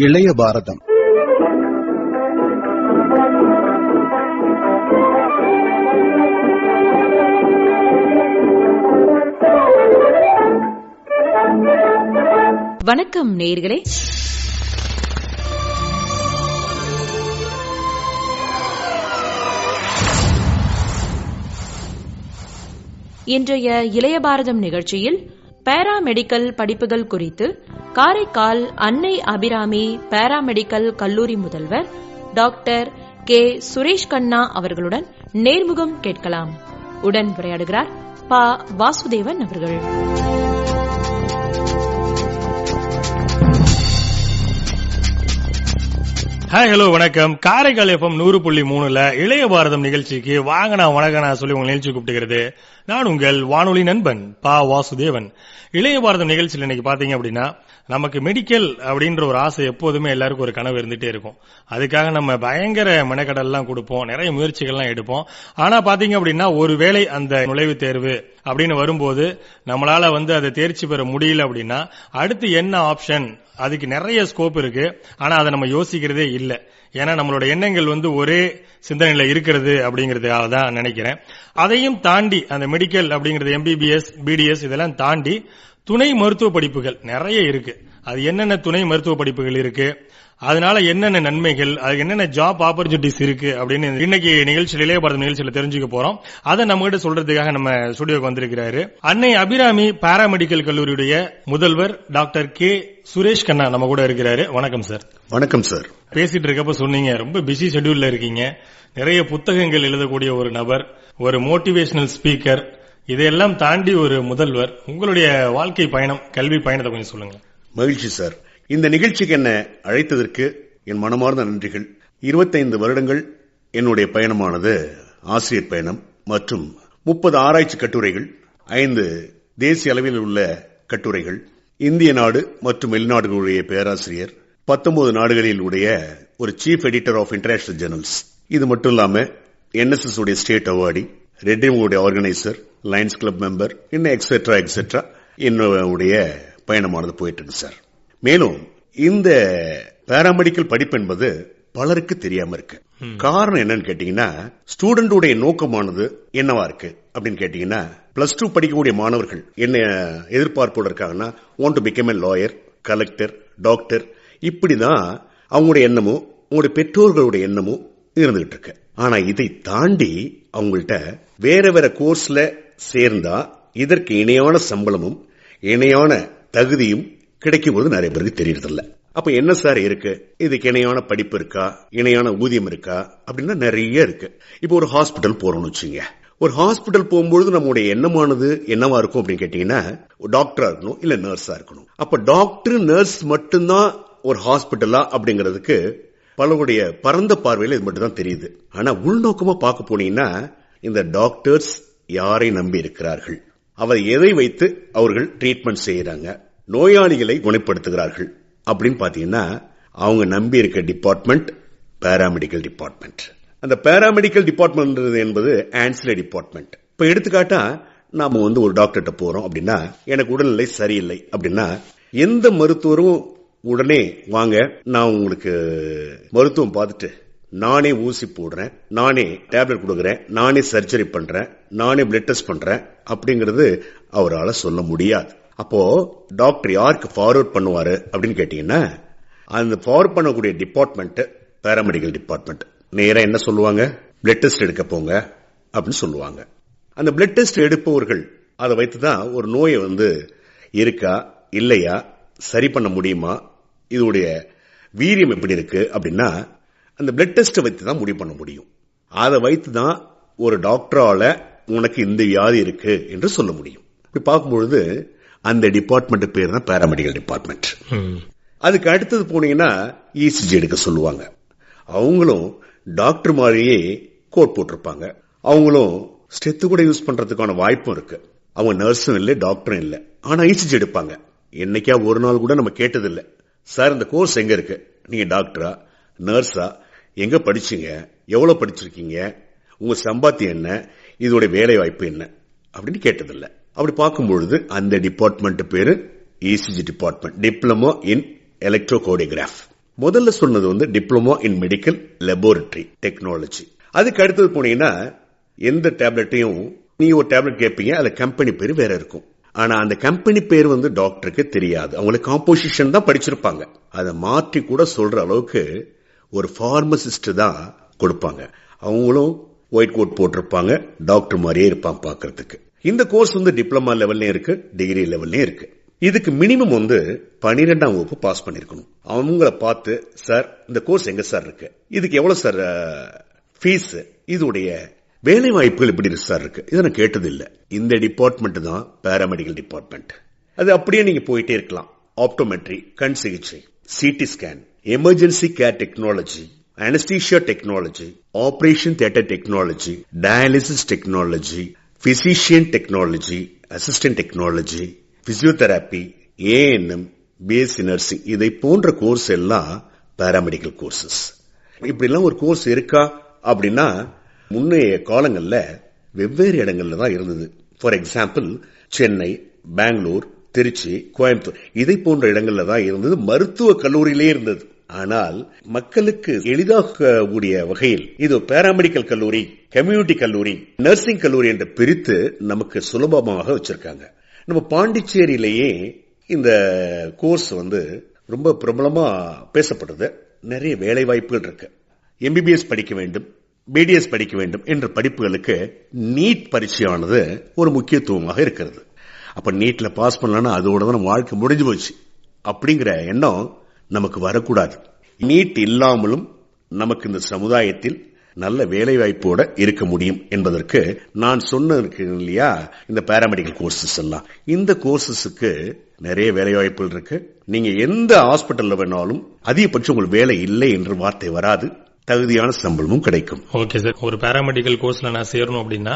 இளைய பாரதம். வணக்கம் நேயர்களே. இன்றைய இளைய பாரதம் நிகழ்ச்சியில் பாராமெடிக்கல் படிப்புகள் குறித்து காரைக்கால் அன்னை அபிராமி பாராமெடிக்கல் கல்லூரி முதல்வர் டாக்டர் கே. சுரேஷ் கண்ணா அவர்களுடன் நேர்முகம் கேட்கலாம். உடன் உரையாடுகிறார் பா. வாசுதேவன் அவர்கள். ஹாய், ஹலோ, வணக்கம். காரைக்கால் FM 100.3ல இளைய பாரதம் நிகழ்ச்சிக்கு வாங்கனா வணக்கனா சொல்லி உங்க நிகழ்ச்சி கூப்பிட்டுக்கிறது நான் உங்கள் வானொலி நண்பன் பா. வாசுதேவன். இளைய பாரதம் நிகழ்ச்சியில் இன்னைக்கு பாத்தீங்க அப்படின்னா, நமக்கு மெடிக்கல் அப்படின்ற ஒரு ஆசை எப்போதுமே எல்லாருக்கும் ஒரு கனவு இருந்துட்டே இருக்கும். அதுக்காக நம்ம பயங்கர மெனக்கடல்லாம் கொடுப்போம், நிறைய முயற்சிகள்லாம் எடுப்போம். ஆனா பாத்தீங்க அப்படின்னா, ஒருவேளை அந்த நுழைவுத் தேர்வு அப்படின்னு வரும்போது நம்மளால அதை தேர்ச்சி பெற முடியல அப்படின்னா அடுத்து என்ன ஆப்ஷன், அதுக்கு நிறைய ஸ்கோப் இருக்கு. ஆனா அதை நம்ம யோசிக்கிறதே இல்லை. ஏன்னா நம்மளோட எண்ணங்கள் ஒரே சிந்தனையில இருக்கிறது அப்படிங்கறதுக்காக தான் நினைக்கிறேன். அதையும் தாண்டி அந்த மெடிக்கல் அப்படிங்கறது MBBS, BDS இதெல்லாம் தாண்டி துணை மருத்துவ படிப்புகள் நிறைய இருக்கு. அது என்னென்ன துணை மருத்துவ படிப்புகள் இருக்கு, அதனால என்னென்ன நன்மைகள், அது என்னென்ன ஜாப் ஆப்பர்ச்சுனிட்டிஸ் இருக்கு அப்படின்னு இன்னைக்கு நிகழ்ச்சியில இளைய பாரதம் நிகழ்ச்சியில தெரிஞ்சுக்க போறோம். அதை நம்ம கிட்ட சொல்றதுக்காக நம்ம ஸ்டுடியோக்கு வந்திருக்கிறாரு அன்னை அபிராமி பாராமெடிக்கல் கல்லூரியுடைய முதல்வர் டாக்டர் கே. சுரேஷ் கண்ணா நம்ம கூட இருக்கிறாரு. வணக்கம் சார். வணக்கம் சார். பேசிட்டு இருக்கப்ப சொன்னீங்க ரொம்ப பிஸி ஷெட்யூல்ல இருக்கீங்க, நிறைய புத்தகங்கள் எழுதக்கூடிய ஒரு நபர், ஒரு மோட்டிவேஷனல் ஸ்பீக்கர், இதையெல்லாம் தாண்டி ஒரு முதல்வர். உங்களுடைய வாழ்க்கை பயணம், கல்வி பயணத்தை கொஞ்சம் சொல்லுங்க. மகிழ்ச்சி சார். இந்த நிகழ்ச்சிக்கு என்ன அழைத்ததற்கு என் மனமார்ந்த நன்றிகள். 25 வருடங்கள் என்னுடைய பயணமானது ஆசிரியர் பயணம் மற்றும் 30 ஆராய்ச்சி கட்டுரைகள், 5 தேசிய அளவில் உள்ள கட்டுரைகள், இந்திய நாடு மற்றும் வெளிநாடுகளுடைய பேராசிரியர், 19 நாடுகளில் உடைய ஒரு chief editor of international journals. இது மட்டும் இல்லாம NSS உடைய ஸ்டேட் அவார்டி, ரெட் உடைய ஆர்கனைசர், லயன்ஸ் கிளப் மெம்பர், இன்னும் எக்ஸெட்ரா எக்ஸெட்ரா என்னுடைய பயணமானது போயிட்டு இருக்கு சார். மேலும் இந்த பாராமெடிக்கல் படிப்பு என்பது பலருக்கு தெரியாம இருக்கு. காரணம் என்னன்னு கேட்டீங்கன்னா, ஸ்டூடெண்டுடைய நோக்கமானது என்னவா இருக்கு அப்படின்னு கேட்டீங்கன்னா, +2 படிக்கக்கூடிய மாணவர்கள் என்ன எதிர்பார்ப்போடு இருக்காங்கன்னா, want to become a lawyer, collector, doctor, இப்படிதான் அவங்களுடைய எண்ணமும் அவங்களுடைய பெற்றோர்களுடைய எண்ணமும் இருந்துகிட்டு இருக்கு. ஆனா இதை தாண்டி அவங்கள்ட்ட வேற வேற கோர்ஸ்ல சேர்ந்தா இதற்கு இணையான சம்பளமும் இணையான தகுதியும் கிடைக்கும் போது நிறைய பேருக்கு தெரியறதில்ல. அப்ப என்ன சார் இருக்கு, இதுக்கு இணையான படிப்பு இருக்கா, இணையான ஊதியம் இருக்கா அப்படின்னா நிறைய இருக்கு. இப்போ ஒரு ஹாஸ்பிட்டல் போறோம்னு வச்சுங்க. ஒரு ஹாஸ்பிட்டல் போகும்போது நம்முடைய எண்ணமானது என்னவா இருக்கும் அப்படின்னு கேட்டீங்கன்னா, டாக்டரா இருக்கணும், இல்ல நர்ஸா இருக்கணும். அப்ப டாக்டர் நர்ஸ் மட்டும்தான் ஒரு ஹாஸ்பிட்டலா அப்படிங்கிறதுக்கு பலருடைய பரந்த பார்வையில் இது மட்டும் தான் தெரியுது. ஆனா உள்நோக்கமா பார்க்க போனீங்கன்னா, இந்த டாக்டர்ஸ் யாரை நம்பி இருக்கிறார்கள், அவர் எதை வைத்து அவர்கள் ட்ரீட்மெண்ட் செய்யறாங்க, நோயாளிகளை குணப்படுத்துகிறார்கள் அப்படின்னு பாத்தீங்கன்னா, அவங்க நம்பி இருக்க டிபார்ட்மெண்ட் பாராமெடிக்கல் டிபார்ட்மெண்ட். அந்த பாராமெடிக்கல் டிபார்ட்மெண்ட் என்பது ஆன்சிலரி டிபார்ட்மெண்ட். இப்ப எடுத்துக்காட்டா நாம ஒரு டாக்டர்கிட்ட போறோம் அப்படின்னா, எனக்கு உடல்நிலை சரியில்லை அப்படின்னா, எந்த மருத்துவரும் உடனே வாங்க நான் உங்களுக்கு மருத்துவம் பார்த்துட்டு நானே ஊசி போடுறேன், நானே டேப்லெட் கொடுக்கறேன், நானே சர்ஜரி பண்றேன், நானே பிளட் டெஸ்ட் பண்றேன் அப்படிங்கறது அவரால் சொல்ல முடியாது. அப்போ டாக்டர் யாருக்கு ஃபார்வர்ட் பண்ணுவாரு அப்படின்னு கேட்டீங்கன்னா, அந்த ஃபார்வர்ட் பண்ணக்கூடிய டிபார்ட்மெண்ட் பாராமெடிக்கல் டிபார்ட்மெண்ட். நேரா என்ன சொல்லுவாங்க, பிளட் டெஸ்ட் எடுக்க போங்க அப்படின்னு சொல்லுவாங்க. அந்த பிளட் டெஸ்ட் எடுப்பவர்கள் அதை வைத்துதான் ஒரு நோயை இருக்கா இல்லையா, சரி பண்ண முடியுமா, இதோடைய வீரியம் எப்படி இருக்கு அப்படின்னா அந்த பிளட் டெஸ்ட் வைத்து தான் முடிவு பண்ண முடியும். அதை வைத்து தான் ஒரு டாக்டரால உனக்கு இந்த வியாதி இருக்கு என்று சொல்ல முடியும். இப்படி பார்க்கும்பொழுது அந்த டிபார்ட்மெண்ட் பேர் தான் பாராமெடிக்கல் டிபார்ட்மெண்ட். அதுக்கு அடுத்தது போனீங்கன்னா ECG எடுக்க சொல்லுவாங்க. அவங்களும் டாக்டர் மாதிரியே கோட் போட்டிருப்பாங்க. அவங்களும் ஸ்டெத்து கூட யூஸ் பண்றதுக்கான வாய்ப்பும் இருக்கு. அவங்க நர்ஸும் இல்லை, டாக்டரும் இல்லை, ஆனா ECG எடுப்பாங்க. என்னைக்கா ஒரு நாள் கூட நம்ம கேட்டதில்லை, சார் இந்த கோர்ஸ் எங்க இருக்கு, நீங்க டாக்டரா நர்ஸா, எங்க படிச்சீங்க, எவ்வளவு படிச்சிருக்கீங்க, உங்க சம்பாத்தியம் என்ன, இதோட வேலை வாய்ப்பு என்ன அப்படின்னு கேட்டதில்லை. அப்படி பார்க்கும்பொழுது அந்த டிபார்ட்மெண்ட் பேரு ECG டிபார்ட்மெண்ட், டிப்ளமோ இன் எலக்ட்ரோகார்டியோகிராஃப். முதல்ல சொன்னது வந்து diploma in medical laboratory technology. அதுக்கு அடுத்தது போனீங்கன்னா எந்த டேப்லெட்டையும் நீ ஒரு டேப்லெட் கேட்பீங்க, அதுல கம்பெனி பேர் வேற இருக்கும். ஆனா அந்த கம்பெனி பேர் வந்து டாக்டருக்கு தெரியாது. அவங்களுக்கு காம்போசிஷன் தான் படிச்சிருப்பாங்க. அதை மாற்றி கூட சொல்ற அளவுக்கு ஒரு பார்மசிஸ்ட் தான் கொடுப்பாங்க. அவங்களும் ஒயிட் கோட் போட்டிருப்பாங்க, டாக்டர் மாதிரியே இருப்பாங்க பாக்குறதுக்கு. இந்த கோர்ஸ் வந்து டிப்ளமா லெவல்லயும் இருக்கு, டிகிரி லெவல்லயும் இருக்கு. இதுக்கு மினிமம் வந்து 12ஆம் வகுப்பு பாஸ் பண்ணிருக்கணும். அவங்கள பார்த்து, சார் இந்த கோர்ஸ் எங்க சார் இருக்கு, இதுக்கு எவ்வளவு சார் ஃபீஸ், இதுடைய வேலை வாய்ப்புகள் எப்படி சார் இருக்கு, இதை நான் கேட்டது இல்ல. இந்த டிபார்ட்மெண்ட் தான் பாராமெடிக்கல் டிபார்ட்மெண்ட். அது அப்படியே நீங்க போயிட்டே இருக்கலாம். ஆப்டோமெட்ரி, கண் சிகிச்சை, CT scan, emergency care technology, anaesthesia technology, operation theatre technology, dialysis technology, physician technology, assistant technology, physiotherapy, ANM, BSc nursing, இதை போன்ற கோர்ஸ் எல்லாம் பாராமெடிக்கல் கோர்சஸ். இப்படி எல்லாம் ஒரு கோர்ஸ் இருக்கா அப்படின்னா முன்னைய காலங்கள்ல வெவ்வேறு இடங்கள்ல தான் இருந்தது. ஃபார் எக்ஸாம்பிள் சென்னை, பெங்களூர், திருச்சி, கோயம்புத்தூர், இதை போன்ற இடங்கள்ல தான் இருந்தது. மருத்துவ கல்லூரியிலே இருந்தது. ஆனால் மக்களுக்கு எளிதாக கூடிய வகையில் இது பாராமெடிக்கல் கல்லூரி, கம்யூனிட்டி கல்லூரி, நர்சிங் கல்லூரி என்று பிரித்து நமக்கு சுலபமாக வச்சிருக்காங்க. நம்ம பாண்டிச்சேரியிலேயே இந்த கோர்ஸ் வந்து ரொம்ப பிரபலமா பேசப்படுது. நிறைய வேலை வாய்ப்புகள் இருக்கு. எம்பிபிஎஸ் படிக்க வேண்டும், பிடிஎஸ் படிக்க வேண்டும் என்ற படிப்புகளுக்கு நீட் பரீட்சையானது ஒரு முக்கியத்துவமாக இருக்கிறது. அப்ப நீட்ல பாஸ் பண்ணலன்னா அதோட தான் நம்ம வாழ்க்கை முடிஞ்சு போச்சு அப்படிங்கிற எண்ணம் நமக்கு வரக்கூடாது. நீட் இல்லாமலும் நமக்கு இந்த சமுதாயத்தில் நல்ல வேலை வாய்ப்போட இருக்க முடியும் என்பதற்கு நான் சொன்னிருக்கு இல்லையா, இந்த பாராமெடிக்கல் கோர்சஸ் எல்லாம். இந்த கோர்சஸுக்கு நிறைய வேலை வாய்ப்புகள் இருக்கு. நீங்க எந்த ஹாஸ்பிட்டல்ல வேணாலும் அதிகபட்சம் உங்களுக்கு வேலை இல்லை என்று வார்த்தை வராது. தகுதியான சம்பளமும் கிடைக்கும். ஓகே சார், ஒரு பாராமெடிக்கல் கோர்ஸ்ல நான் சேரணும் அப்படின்னா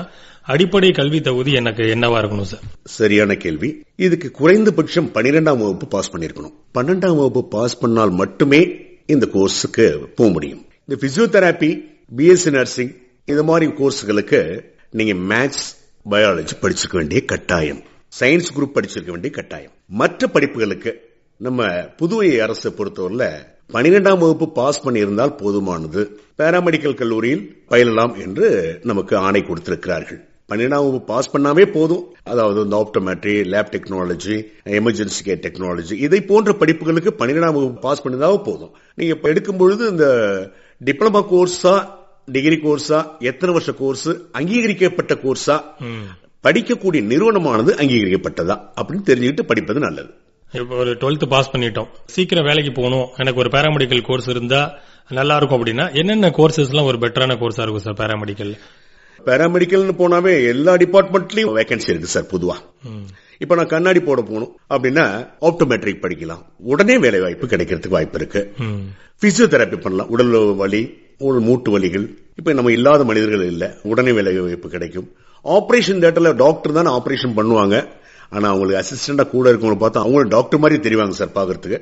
அடிப்படை கல்வி தகுதி எனக்கு என்னவா இருக்கணும் சார்? சரியான கேள்வி. இதுக்கு குறைந்தபட்சம் 12ஆம் வகுப்பு பாஸ் பண்ணிருக்கணும். 12ஆம் வகுப்பு பாஸ் பண்ணால் மட்டுமே இந்த கோர்ஸுக்கு போக முடியும். இந்த பிசியோதெரப்பி, பிஎஸ்சி நர்சிங், இந்த மாதிரி கோர்ஸுகளுக்கு நீங்க மேத்ஸ், பயாலஜி படிச்சிருக்க வேண்டிய கட்டாயம், சயின்ஸ் குரூப் படிச்சிருக்க வேண்டிய கட்டாயம். மற்ற படிப்புகளுக்கு நம்ம புதுவை அரசு பொறுத்தவரையில 12ஆம் வகுப்பு பாஸ் பண்ணியிருந்தால் போதுமானது. பாராமெடிக்கல் கல்லூரியில் பயிலலாம் என்று நமக்கு ஆணை கொடுத்திருக்கிறார்கள். 12ஆம் வகுப்பு பாஸ் பண்ணாமே போதும். அதாவது இந்த optometry, lab technology, emergency care technology, இதை போன்ற படிப்புகளுக்கு 12ஆம் வகுப்பு பாஸ் பண்ணியிருந்தாலும் போதும். நீங்க எடுக்கும் பொழுது இந்த டிப்ளமா கோர்ஸா, டிகிரி கோர்ஸா, எத்தனை வருஷ கோர்ஸ், அங்கீகரிக்கப்பட்ட கோர்ஸா, படிக்கக்கூடிய நிறுவனமானது அங்கீகரிக்கப்பட்டதா அப்படின்னு தெரிஞ்சுக்கிட்டு படிப்பது நல்லது. இப்போ ஒரு 12th பாஸ் பண்ணிட்டோம், சீக்கிரம் வேலைக்கு போகணும், எனக்கு ஒரு பாராமெடிக்கல் கோர்ஸ் இருந்தா நல்லா இருக்கும் அப்படின்னா என்னென்ன கோர்சஸ் எல்லாம் ஒரு பெட்டரான கோர்ஸா இருக்கும் சார் பாராமெடிக்கல்? பாராமெடிக்கல் போனாவே எல்லா டிபார்ட்மெண்ட்லயும் வேகன்சி இருக்கு சார். பொதுவா இப்ப நான் கண்ணாடி போட போகணும் அப்படின்னா ஆப்டோமெட்ரிக் படிக்கலாம், உடனே வேலை வாய்ப்பு கிடைக்கிறதுக்கு வாய்ப்பு இருக்கு. பிசியோதெரப்பி பண்ணலாம், உடல் வலி, உடல் மூட்டு வலிகள், இப்ப நம்ம இல்லாத மனிதர்கள் இல்ல, உடனே வேலை வாய்ப்பு கிடைக்கும். ஆபரேஷன் தியேட்டர்ல டாக்டர் தான் ஆபரேஷன் பண்ணுவாங்க. ஆனா அவங்களுக்கு அசிஸ்டண்டா கூட இருக்கவங்க பார்த்தா அவங்க டாக்டர் மாதிரி தெரிவாங்க சார் பாக்குறதுக்கு.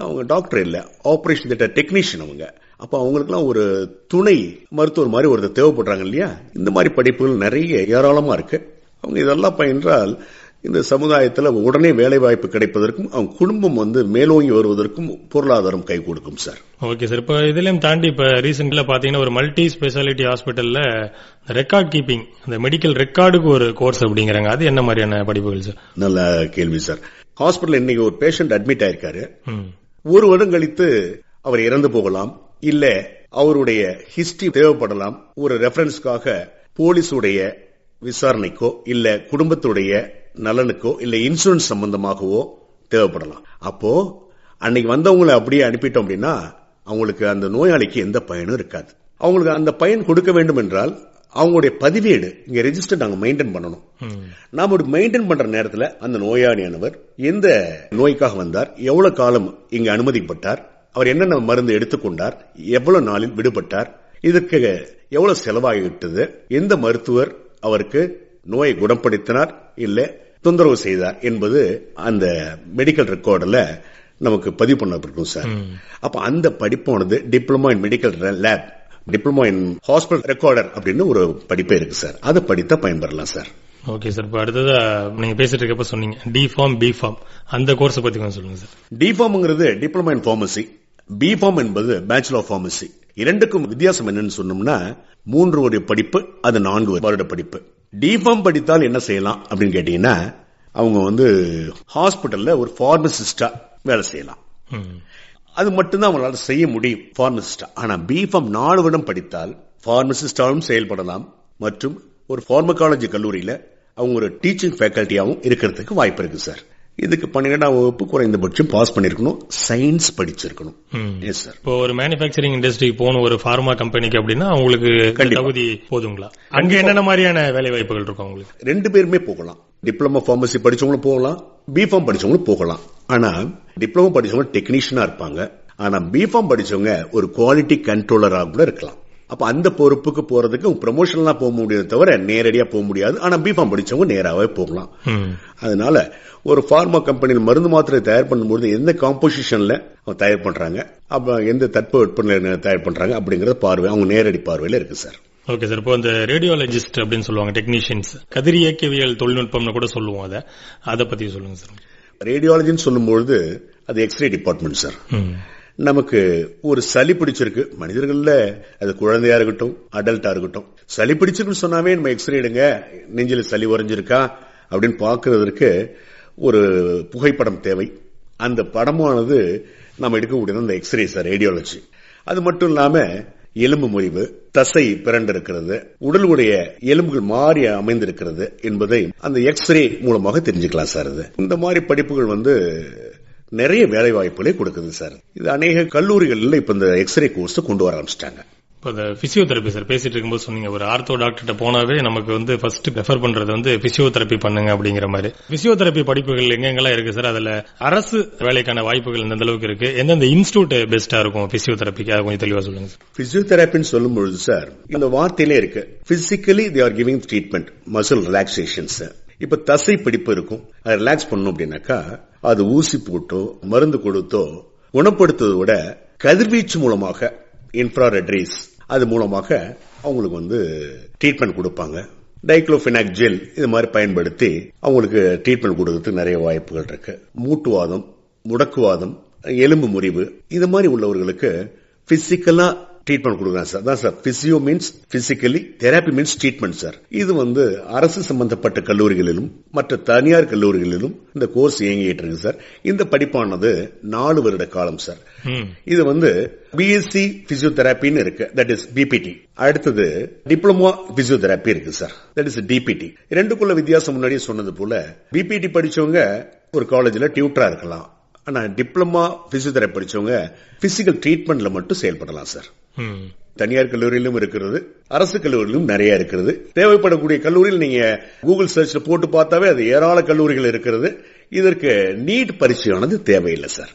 அவங்க டாக்டர் இல்ல, ஆபரேஷன் தியேட்டர் டெக்னீஷியன் அவங்க. அப்ப அவங்களுக்கு எல்லாம் ஒரு துணை மருத்துவர் மாதிரி ஒருத்தர் தேவைப்படுறாங்க இல்லையா. இந்த மாதிரி படிப்புகள் நிறைய ஏராளமா இருக்கு. அவங்க இதெல்லாம் பயின்றால் இந்த சமுதாயத்தில் உடனே வேலை வாய்ப்பு கிடைப்பதற்கும் அவங்க குடும்பம் வந்து மேலோங்கி வருவதற்கும் பொருளாதாரம் கை கொடுக்கும் சார். ஓகே சார், இப்ப இதுலயும் தாண்டி இப்ப ரீசென்ட்ல பாத்தீங்கன்னா ஒரு மல்டி ஸ்பெஷாலிட்டி ஹாஸ்பிட்டல்ல ரெக்கார்ட் கீப்பிங், அந்த மெடிக்கல் ரெக்கார்டுக்கு ஒரு கோர்ஸ் அப்படிங்கிறாங்க. அது என்ன மாதிரியான படிப்புகள் சார்? நல்ல கேள்வி சார். ஹாஸ்பிட்டல் இன்னைக்கு ஒரு பேஷண்ட் அட்மிட் ஆயிருக்காரு. ஒரு வருடம் கழித்து அவர் இறந்து போகலாம், இல்ல அவருடைய ஹிஸ்டரி தேவைப்படலாம். ஒரு ரெஃபரன்ஸ்க்காக போலீஸுடைய விசாரணைக்கோ இல்ல குடும்பத்துடைய நலனுக்கோ இல்ல இன்சூரன்ஸ் சம்பந்தமாகவோ தேவைப்படலாம். அப்போ அன்னைக்கு வந்தவங்களை அப்படியே அனுப்பிட்டோம் அப்படின்னா அவங்களுக்கு அந்த நோயாளிக்கு எந்த பயனும் இருக்காது. அவங்களுக்கு அந்த பயன் கொடுக்க வேண்டும் என்றால் அவங்களுடைய பதிவேடு இங்க ரெஜிஸ்டர் நாங்க மெயின்டைன் பண்ணணும். நாம மெயின்டைன் பண்ற நேரத்தில் அந்த நோயாளியானவர் எந்த நோய்க்காக வந்தார், எவ்வளவு காலம் இங்க அனுமதிப்பட்டார், அவர் என்னென்ன மருந்து எடுத்துக்கொண்டார், எவ்வளவு நாளில் விடுபட்டார், இதற்கு எவ்வளவு செலவாகிவிட்டது, எந்த மருத்துவர் அவருக்கு நோயை குணப்படுத்தினார் இல்ல தொந்தரவு செய்தார் என்பது அந்த மெடிக்கல் ரெக்கார்டுல நமக்கு பதிவு பண்ணப்பட்டிருக்கும் சார். அப்ப அந்த படிப்பானது diploma in medical lab, diploma in hospital recorder அப்படின்னு ஒரு படிப்பே இருக்கு சார். அதை படித்தா பயன்பெறலாம் சார். ஓகே சார், இப்ப அடுத்ததா நீங்க பேசிட்டு இருக்கப்ப சொன்னீங்க டி ஃபார்ம், பி ஃபார்ம், அந்த கோர்ஸ் பத்தி கொஞ்சம் சொல்லுங்க சார். டி ஃபார்ம்ங்கிறது டிப்ளமோ இன் பார்மசி, பிஃபார்ம் என்பது பேச்சுலர் ஆஃப் பார்மசி. இரண்டுக்கும் வித்தியாசம் என்னன்னு சொன்னோம்னா 3 வருட படிப்பு, அது 4 வருட படிப்பு. டிஃபார்ம் படித்தால் என்ன செய்யலாம் அப்படின்னு கேட்டீங்கன்னா, அவங்க ஹாஸ்பிட்டல்ல ஒரு பார்மசிஸ்டா வேலை செய்யலாம். அது மட்டும்தான் அவங்களால செய்ய முடியும், பார்மசிஸ்டா. ஆனா பிஃபார்ம் 4 வருடம் படித்தால் பார்மசிஸ்டாவும் செயல்படலாம் மற்றும் ஒரு பார்மகாலஜி கல்லூரியில அவங்க ஒரு டீச்சிங் ஃபேக்கல்ட்டியாவும் இருக்கிறதுக்கு வாய்ப்பு இருக்கு சார். இதுக்கு 12ஆம் வகுப்பு குறைந்தபட்சம் பாஸ் பண்ணிருக்கணும், சயின்ஸ் படிச்சிருக்கணும். Yes sir. இப்போ ஒரு மேனுஃபேக்சரிங் இண்டஸ்ட்ரி போன ஒரு பார்மா கம்பெனிக்கு அப்படின்னா அவங்களுக்கு தகுதி போதுங்களா? அங்க என்னென்ன மாதிரியான வேலை வாய்ப்புகள் இருக்கும் அவங்களுக்கு? 2 பேருமே போகலாம். டிப்ளமோ பார்மசி படிச்சவங்களும் போகலாம், பிஃபார்ம் படிச்சவங்களும் போகலாம். ஆனா டிப்ளமோ படிச்சவங்க டெக்னீஷியனா இருப்பாங்க. ஆனா பிஃபார்ம் படிச்சவங்க ஒரு குவாலிட்டி கண்ட்ரோலரா கூட இருக்கலாம். அப்ப அந்த பொறுப்புக்கு போறதுக்கு ப்ரமோஷன்லாம் போக முடியாது தவிர நேரடியா போக முடியாது. ஆனா பிஃபார்ம் படிச்சவங்க நேராவே போகலாம். அதனால ஒரு பார்மா கம்பெனியில் மருந்து மாத்திரை தயார் பண்ணும்போது எந்த காம்போசிஷன்ல தயார் பண்றாங்க, அப்ப எந்த தட்பவெப்பநிலை தயார் பண்றாங்க அப்படிங்கறது பார்வை அவங்க நேரடி பார்வையில இருக்கு சார். Okay sir. இப்போ இந்த ரேடியாலஜிஸ்ட் அப்படின்னு சொல்லுவாங்க, டெக்னீஷியன்ஸ், கதிரியக்கவியல் தொழில்நுட்பம்னு கூட சொல்லுவோம். அதை பத்தி சொல்லுங்க சார். ரேடியாலஜின்னு சொல்லும்போது அது எக்ஸ்ரே டிபார்ட்மெண்ட் சார். நமக்கு ஒரு சளி பிடிச்சிருக்கு, மனிதர்கள்ல அது குழந்தையா இருக்கட்டும் அடல்ட்டா இருக்கட்டும், சளி பிடிச்சிருக்குன்னு சொன்னாவே நம்ம எக்ஸ்ரே எடுங்க, நெஞ்சில சளி உறைஞ்சிருக்கா அப்படின்னு பாக்குறதுக்கு ஒரு புகைப்படம் தேவை. அந்த படமானது நம்ம எடுக்கக்கூடியது அந்த எக்ஸ்ரே சார், ரேடியாலஜி. அது மட்டும் இல்லாம எலும்பு முறிவு, தசை பிறண்டு இருக்கிறது, உடலுடைய எலும்புகள் மாறி அமைந்திருக்கிறது என்பதை அந்த எக்ஸ்ரே மூலமாக தெரிஞ்சுக்கலாம் சார். இந்த மாதிரி படிப்புகள் நிறைய வேலை வாய்ப்புகளை கொடுக்குது சார். இது அநேக கல்லூரிகள்ல இப்ப இந்த எக்ஸ்ரே கோர்ஸ் கொண்டு வர ஆரம்பிச்சிட்டாங்க. இப்போ பிசியோதெரபி சார் பேசிட்டு இருக்கும்போது சொன்னீங்க, ஒரு ஆர்த்தோ டாக்டர்கிட்ட போனாவே நமக்கு ஃபர்ஸ்ட் ரெஃபர் பண்றது பிசியோதெரபி பண்ணுங்க அப்படிங்கிற மாதிரி. பிசியோதெரபி படிப்புகள் எங்கெங்கெல்லாம் இருக்கு சார்? அதுல அரசு வேலைக்கான வாய்ப்புகள் எந்த அளவுக்கு இருக்கு? எந்தெந்த இன்ஸ்டிடியூட் பெஸ்டா இருக்கும் பிசியோதெரபிக்கு? அதை கொஞ்சம் தெளிவா சொல்லுங்க சார். பிசியோதெரபின்னு சொல்லும் பொழுது சார் இந்த வார்த்தையிலே இருக்கு, physically they are giving treatment, muscle relaxations. இப்ப தசை பிடிப்பு இருக்கும், அதை ரிலாக்ஸ் பண்ணணும் அப்படின்னாக்கா அது ஊசி போட்டோ மருந்து கொடுத்தோ குணப்படுத்துவதை விட கதிர்வீச்சு மூலமாக, இன்ஃப்ராரெட் ரேஸ், அது மூலமாக அவங்களுக்கு ட்ரீட்மெண்ட் கொடுப்பாங்க. டைக்ளோபினாக் ஜெல் இது மாதிரி பயன்படுத்தி அவங்களுக்கு ட்ரீட்மெண்ட் கொடுக்கறதுக்கு நிறைய வாய்ப்புகள் இருக்கு. மூட்டுவாதம், முடக்குவாதம், எலும்பு முறிவு இது மாதிரி உள்ளவர்களுக்கு பிசிக்கலா ட்ரீட்மெண்ட் கொடுக்குறாங்க சார். அதான் sir physio means physically, therapy means treatment sir. இது அரசு சம்பந்தப்பட்ட கல்லூரிகளிலும் மற்ற தனியார் கல்லூரிகளிலும் இந்த கோர்ஸ் இயங்கிட்டு இருக்கு சார். இந்த படிப்பானது 4 வருட காலம் சார். இது பிஎஸ்சி பிசியோதெரப்பின்னு இருக்கு, தட் இஸ் பிபிடி. அடுத்தது டிப்ளமோ பிசியோதெரப்பி இருக்கு சார், தட் இஸ் டிபிடி. ரெண்டுக்குள்ள வித்தியாசம் முன்னாடியே சொன்னது போல பிபிடி படிச்சவங்க ஒரு காலேஜ்ல டியூட்டரா இருக்கலாம். ஆனா டிப்ளமா பிசியோதெரப்பி படிச்சவங்க பிசிக்கல் ட்ரீட்மெண்ட்ல மட்டும் செயல்படலாம் சார். தனியார் கல்லூரியிலும் இருக்கிறது, அரசு கல்லூரியிலும் நிறைய இருக்கிறது. தேவைப்படக்கூடிய கல்லூரியில் நீங்க கூகுள் சர்ச்ல போட்டு பார்த்தாவே அது ஏராள கல்லூரிகள் இருக்கிறது. இதற்கு நீட் பரீட்சையானது தேவையில்லை சார்.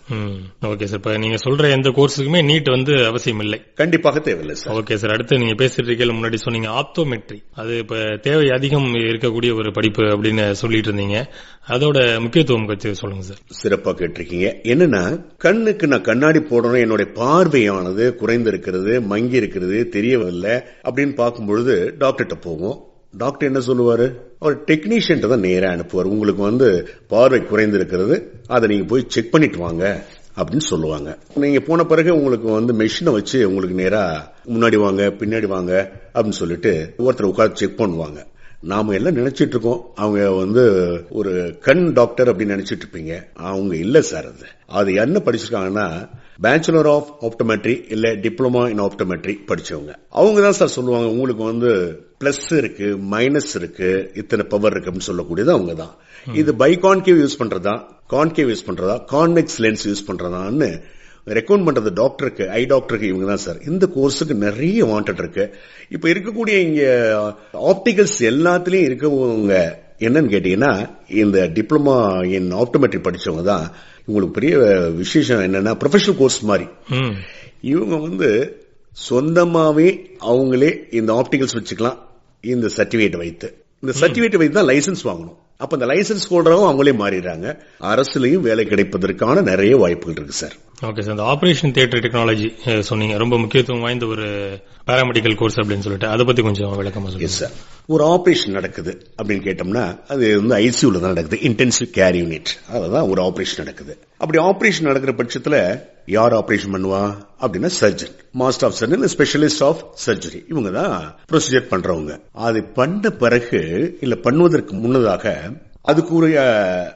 Okay sir. இப்ப நீங்க சொல்ற எந்த கோர்ஸுக்குமே நீட் அவசியம் இல்லை? கண்டிப்பாக தேவையில்லை சார். Okay sir. அடுத்து நீங்க பேசிட்டு இருக்க முன்னாடி சொன்னீங்க ஆப்டோமெட்ரி, அது இப்ப தேவை அதிகம் இருக்கக்கூடிய ஒரு படிப்பு அப்படின்னு சொல்லிட்டு இருந்தீங்க. அதோட முக்கியத்துவம் பற்றி சொல்லுங்க சார். சிறப்பா கேட்டிருக்கீங்க. என்னன்னா கண்ணுக்கு நான் கண்ணாடி போடணும், என்னுடைய பார்வையானது குறைந்திருக்கிறது, மங்கி இருக்கிறது, தெரியவில்லை அப்படின்னு பார்க்கும்பொழுது டாக்டர்கிட்ட போவோம். டாக்டர் என்ன சொல்லுவாரு? அவர் டெக்னீஷியன் தான் நேரா அனுப்புவார். உங்களுக்கு பார்வை குறைந்திருக்கிறது, அதை நீங்க போய் செக் பண்ணிட்டு வாங்க அப்படின்னு சொல்லுவாங்க. நீங்க போன பிறகு உங்களுக்கு மெஷினை வச்சு உங்களுக்கு நேரா முன்னாடி வாங்க பின்னாடி வாங்க அப்படின்னு சொல்லிட்டு ஒருத்தர் உட்கார்ந்து செக் பண்ணுவாங்க. நாம எல்லாம் நினைச்சிட்டு இருக்கோம் அவங்க ஒரு கண் டாக்டர் அப்படின்னு நினைச்சிட்டு இருப்பீங்க. அவங்க இல்ல சார். அது என்ன படிச்சிருக்காங்கன்னா பேச்சுலர் ஆஃப் ஆப்டோமெட்ரி இல்ல டிப்ளமா இன் ஆப்டோமெட்ரி படிச்சவங்க. அவங்க தான் சார் சொல்லுவாங்க உங்களுக்கு பிளஸ் இருக்கு, மைனஸ் இருக்கு, இத்தனை பவர் இருக்கு அப்படின்னு சொல்லக்கூடியது அவங்க தான். இது பைகான்கேவ் யூஸ் பண்றதா, கான்கேவ் யூஸ் பண்றதா, கான்வெக்ஸ் லென்ஸ் யூஸ் பண்றதான்னு ரெக்கமெண்ட் பண்றது டாக்டருக்கு, ஐ டாக்டருக்கு இவங்க தான் சார். இந்த கோர்ஸுக்கு நிறைய வாண்டட் இருக்கு. இப்ப இருக்கக்கூடிய இங்க ஆப்டிகல்ஸ் எல்லாத்திலயும் இருக்கவங்க என்னன்னு கேட்டீங்கன்னா இந்த டிப்ளமா இன் ஆப்டோமெட்ரி படிச்சவங்க தான். உங்களுக்கு பெரிய விசேஷம் என்னன்னா ப்ரொஃபஷனல் கோர்ஸ் மாதிரி இவங்க சொந்தமாவே அவங்களே இந்த ஆப்டிகல்ஸ் வச்சுக்கலாம். இந்த சர்டிபிகேட் வைத்து, இந்த சர்டிபிகேட் வைத்து தான் லைசன்ஸ் வாங்கணும். அப்ப இந்த லைசன்ஸ் ஹோல்டராகவும் அவங்களே மாறிடுறாங்க. அரசுலயும் வேலை கிடைப்பதற்கான நிறைய வாய்ப்புகள் இருக்கு சார். ஓகே சார், இந்த ஆபரேஷன் தியேட்டர் டெக்னாலஜி சொன்னீங்க, ரொம்ப முக்கியத்துவம் வாய்ந்த ஒரு பாராமெடிக்கல் கோர்ஸ் அப்படின்னு சொல்லிட்டு அதை பத்தி கொஞ்சம் விளக்கமா சொல்லுங்க சார். ஒரு ஆபரேஷன் நடக்குது அப்படின்னு கேட்டோம்னா அது வந்து ஐசியூல தான் நடக்குது, இன்டென்சிவ் கேர் யூனிட். அதுதான் ஒரு ஆபரேஷன் நடக்குது. அப்படி ஆபரேஷன் நடக்கிற பட்சத்துல யார் ஆபரேஷன் பண்ணுவா அப்படின்னா surgeon, master of surgeon, specialist of surgery, இவங்க தான் ப்ரொசீஜர் பண்றவங்க. அது பண்ண பிறகு இல்ல பண்ணுவதற்கு முன்னதாக அதுக்குரிய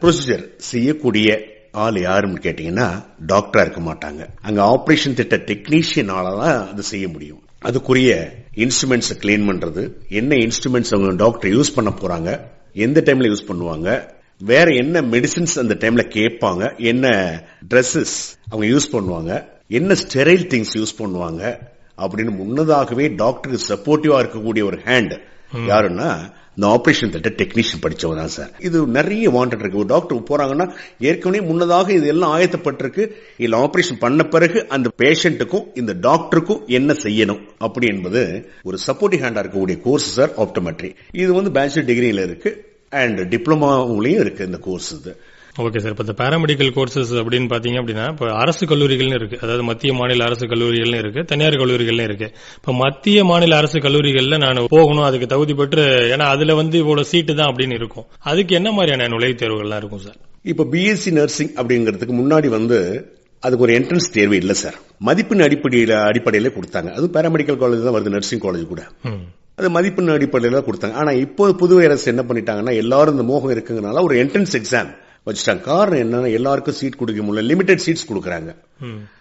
ப்ரொசீஜர் செய்யக்கூடிய ஆள் யாருன்னு கேட்டீங்கன்னா டாக்டரா இருக்க மாட்டாங்க. அங்க ஆபரேஷன் திட்ட டெக்னீஷியனாலதான் அது செய்ய முடியும். அதுக்குரிய இன்ஸ்ட்ருமெண்ட்ஸ் கிளீன் பண்றது, என்ன இன்ஸ்ட்ருமெண்ட்ஸ் அவங்க டாக்டர் யூஸ் பண்ண போறாங்க, எந்த டைம்ல யூஸ் பண்ணுவாங்க, வேற என்ன மெடிசின்ஸ் அந்த டைம்ல கேட்பாங்க, என்ன ட்ரெஸ்ஸஸ் அவங்க யூஸ் பண்ணுவாங்க, என்ன ஸ்டெரைல் திங்ஸ் யூஸ் பண்ணுவாங்க அப்படின்னு முன்னதாகவே டாக்டருக்கு சப்போர்ட்டிவா இருக்கக்கூடிய ஒரு ஹேண்ட் யாருன்னா இந்த ஆபரேஷன் திட்ட டெக்னீஷியன் படிச்சவங்க தான் சார். இது நிறைய வாண்டட் இருக்கு. ஒரு டாக்டர் போறாங்கன்னா ஏற்கனவே முன்னதாக இது எல்லாம் ஆயத்தப்பட்டிருக்கு. இல்ல ஆபரேஷன் பண்ண பிறகு அந்த பேஷண்ட்டுக்கும் இந்த டாக்டருக்கும் என்ன செய்யணும் அப்படி என்பது ஒரு சப்போர்ட்டிவ் ஹேண்டா இருக்கக்கூடிய கோர்ஸ் சார் ஆப்டோமெட்ரி. இது வந்து பேச்சுலர் டிகிரியில இருக்கு அண்ட் டிப்ளமாவிலையும் இருக்கு இந்த கோர்ஸ். இது ஓகே சார். இப்ப இந்த பாராமெடிக்கல் கோர்சஸ் அப்படின்னு பாத்தீங்க அப்படின்னா இப்ப அரசு கல்லூரிகள் இருக்கு, அதாவது மத்திய மாநில அரசு கல்லூரிகள் இருக்கு, தனியார் கல்லூரிகள் இருக்கு. இப்ப மத்திய மாநில அரசு கல்லூரிகள்ல நான் போகணும், அதுக்கு தகுதி பெற்று, ஏன்னா அதுல வந்து இவ்வளவு சீட்டு தான் அப்படின்னு இருக்கும், அதுக்கு என்ன மாதிரியான நுழைவுத் தேர்வுகள்லாம் இருக்கும் சார்? இப்ப பிஎஸ்சி நர்சிங் அப்படிங்கிறதுக்கு முன்னாடி வந்து அதுக்கு ஒரு என்ட்ரன்ஸ் தேர்வு இல்ல சார், மதிப்பெண் அடிப்படையில கொடுத்தாங்க. அது பாராமெடிக்கல் காலேஜ் தான் வருது, நர்சிங் காலேஜ் கூட அது மதிப்பெண் அடிப்படையில கொடுத்தாங்க. ஆனா இப்போ புதுவை அரசு என்ன பண்ணிட்டாங்கன்னா எல்லாரும் இந்த மோகம் இருக்குங்கனால ஒரு என்ட்ரன்ஸ் எக்ஸாம் வச்சுட்டாங்க. காரணம் என்னன்னா எல்லாருக்கும் சீட் கொடுக்க முடியல, லிமிடெட் சீட்ஸ் கொடுக்கறாங்க.